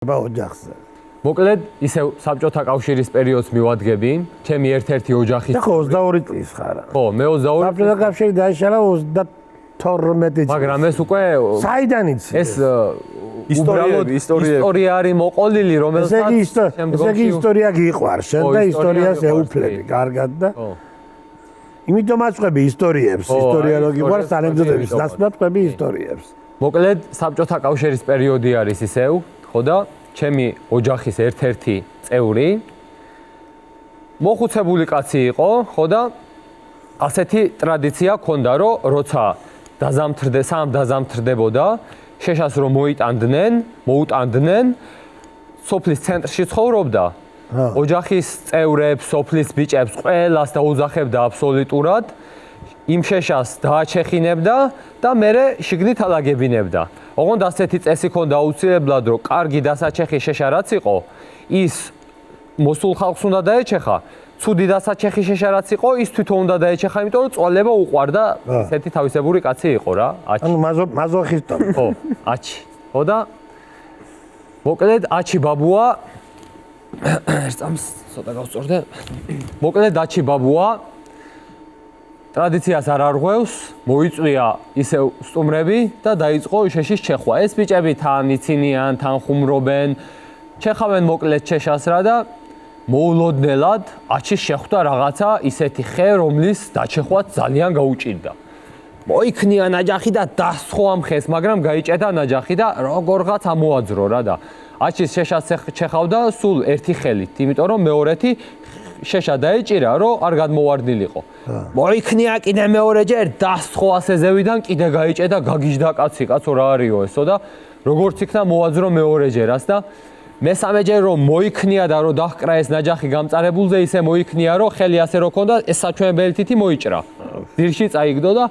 ოჯახზე. მოკლედ, ისევ საბჭოთა კავშირის პერიოდს მივადგები, ჩემი ერთ-ერთი ოჯახის. ხო, 22 წლის ხარ. ხო, მე 22. საბჭოთა კავშირი დაიშალა 32 წლის. მაგრამ ეს უკვე საიდან იცი? ეს ისტორია არის მოყოლილი, რომელსაც ესე იგი ისტორია გიყვარს, შენ და ისტორიას ეუფლები, კარგად და იმიტომ აწყები ისტორიებს, ისტორიოლოგი ვარ, ანეკდოტების დასმად ყვები ისტორიებს. მოკლედ, საბჭოთა კავშირის პერიოდი არის ისევ, ხო და ჩემი ოჯახის ერთ-ერთი წევრი მოხუცებული კაცი იყო, ხო და ასეთი ტრადიცია ჰქონდა, რომ როცა დაზამთრდებოდა, შეშას რომ მოუტანდნენ, სოფლის ცენტრში ცხოვრობდა. ოჯახის წევრებს, სოფლის ბიჭებს, ყველას დაუძახებდა აბსოლუტურად. იმ შეშას დააჩეხინებდა და მერე შიგნით ალაგებინებდა. ოღონდ ასეთი წესი ჰქონდა აუცილებლად, რომ კარგი დასაჩეხი შეშა რაც იყო, ის მოსულ ხალხს უნდა დაეჩეხა. ცუდი დასაჩეხი შეშა რაც იყო, ის თვითონ უნდა დაეჩეხა, იმიტომ რომ წვალება უყვარდა, ესეთი თავისებური კაცი იყო რა, აჩი. ანუ მაზოხისტო. ხო, აჩი. ხო და მოკლედ აჩი ბაბუა ერთამს ცოტა გავწორდე. მოკლედ აჩი ბაბუა ტრადიციას არ არღვევს, მოიწვია ისევ სტუმრები და დაიწყო შეშის ჩეხვა. ეს ბიჭები თან იცინიან, თან ხუმრობენ, ჩეხავენ მოკლედ შეშას რა და მოულოდნელად აჩის შეხვდა რაღაცა ისეთი ხე, რომლის დაჩეხვაც ძალიან გაუჭირდა. მოიქნია ნაჯახი და დასხო ამ ხეს, მაგრამ გაიჭედა ნაჯახი და როგორღაც ამოაძრო რა და აჩის შეშას ჩეხავდა სულ ერთი ხელით, იმიტომ რომ მეორეთი შეშა დაეჭირა, რომ არ გადმოვარდნილიყო. მოიქნია კიდე მეორეჯერ დასხო ასე ზევიდან კიდე გაიჭედა, გაგიჟდა კაცი, კაცო რა არისო ესო და როგორც იქნა მოაძრო მეორეჯერას და მესამეჯერ რომ მოიქნია და რომ დაჰკრა ეს ნაჯახი გამწარებულზე, ისე მოიქნია, რომ ხელი ასე რო ქონდა, ეს საჩვენებელი თითი მოიჭრა. ძირში წაიგდო და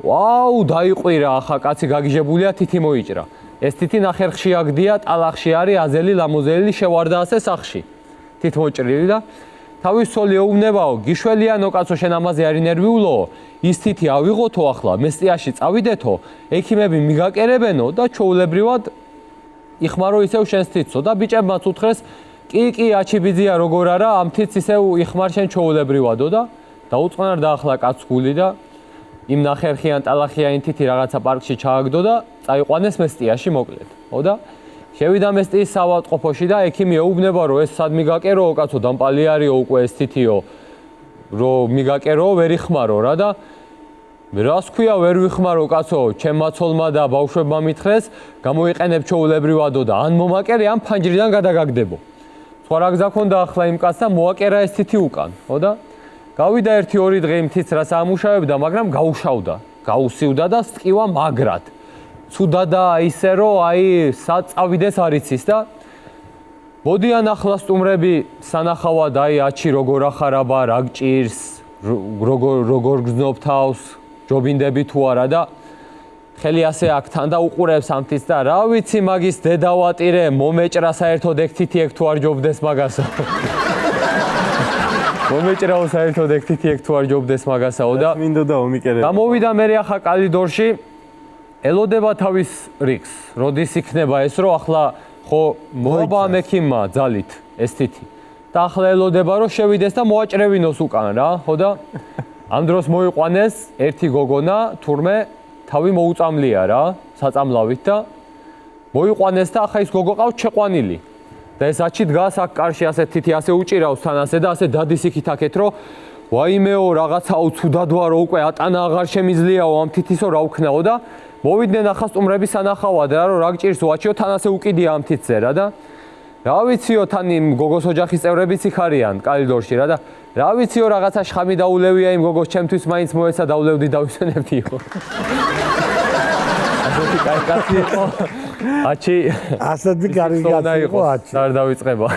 ვაუ, დაიყვირა, ახლა კაცი გაგიჟებულია, თითი მოიჭრა. ეს თითი ნახერხში აგდია, ტალახში არის, აზელი, ლამოზელი, შევარდა ასე სახში. თით მოჭრილი და თავის სოლი ეუბნებაო, გიშველიანო კაცო, შენ ამაზე არ ინერვიულო, ის თითი ავიღოთო ახლა, მესტიაში წავიდეთო, ექიმები მიგაკერებენო და ჩვეულებრივად იხმარო ისევ შენს თითსო და ბიჭებმაც უთხრეს, კი, აჩი ბიძია როგორ არა, ამ თითს ისევ იხმარ შენ ჩვეულებრივადო და დაუწყნარ დაახლა კაც გული და იმ ნახერხიან ტალახიან თითი რაღაცა პარკში ჩააგდო და წაიყვანეს მესტიაში მოკლედ. ხო და შევიდა მესტიის საავადმყოფოში და ექიმი ეუბნება, რომ ეს სად მიგაკეროო კაცო, დამპალი არისო უკვე ეს თითიო, რომ მიგაკეროო, ვერ იხმარო რა და რას ქვია ვერ ვიხმარო კაცო, ჩემმა ცოლმა და ბავშვებმა მითხრეს, გამოიყენებ ჩვეულებრივადო და ან მომაკერე, ან ფანჯრიდან გადაგაგდებო. სხვა რა გზა ქონდა ახლა იმ კაცს და მოაკერა ეს თითი უკან, ხო და გავიდა 1-2 დღე იმ თითს რაც ამუშავებდა, მაგრამ გაუშავდა, გაუსივდა და სტყივა მაგრად. ცუდადა ისე რომ სად წავიდეს არ იცის და მოდიან ახლა სტუმრები სანახავად აჩი როგორ ახარაბა, რა გჭირს, როგორ გრძნობ თავს, ჯობინდები თუ არა და ხელი ასე აქთან და უყურებს ამ თითს და რა ვიცი მაგის დედავატირე, მომეჭრა საერთოდ ეგ თითი ეგ თუ არ ჯობდეს მაგასო. მომეჭრაო საერთოდ ეგ თითი ეგ თუ არ ჯობდეს მაგასაო და მინდოდა ომიკერება. გამოვიდა მე ახლა კალიდორში ელოდება თავის რიგს, როდის იქნება ეს, რომ ახლა ხო მოობა ამ ექიმმა ძალით ეს თითი. და ახლა ელოდება, რომ შევიდეს და მოაჭრევინოს უკან რა, ხო და ამ დროს მოიყვანეს ერთი გოგონა, თურმე თავი მოუწამლია რა, საწამლავით და მოიყვანეს და ახლა ის გოგო ყავს ჩეყვანილი. და ეს აჩი დგას აქ კარში ასე თითი ასე უჭირავს თან ასე და ასე დადის იქით აქეთ, რომ ვაიმეო რაღაცაო ცუდად ვარო უკვე ატანა აღარ შემიძლიაო ამ თითისო რა ვქნაო და მოვიდნენ ახლა სტუმრები სანახავად რა, რომ რა გჭირს ვაჩიო თან ასე უკიდია ამ თითზე რა და რა ვიციო თან იმ გოგოს ოჯახის წევრებიც იქ არიან კალიდორში რა და რა ვიციო რაღაცა შხამი დაულევია იმ გოგოს, ჩემთვის მაინც მოეცა დავლევდი დავისვენებდი იყო. ასეთი კაცი იყო. აჩი ასეთი კარგი კაცი იყო აჩი. არ დავიწყება.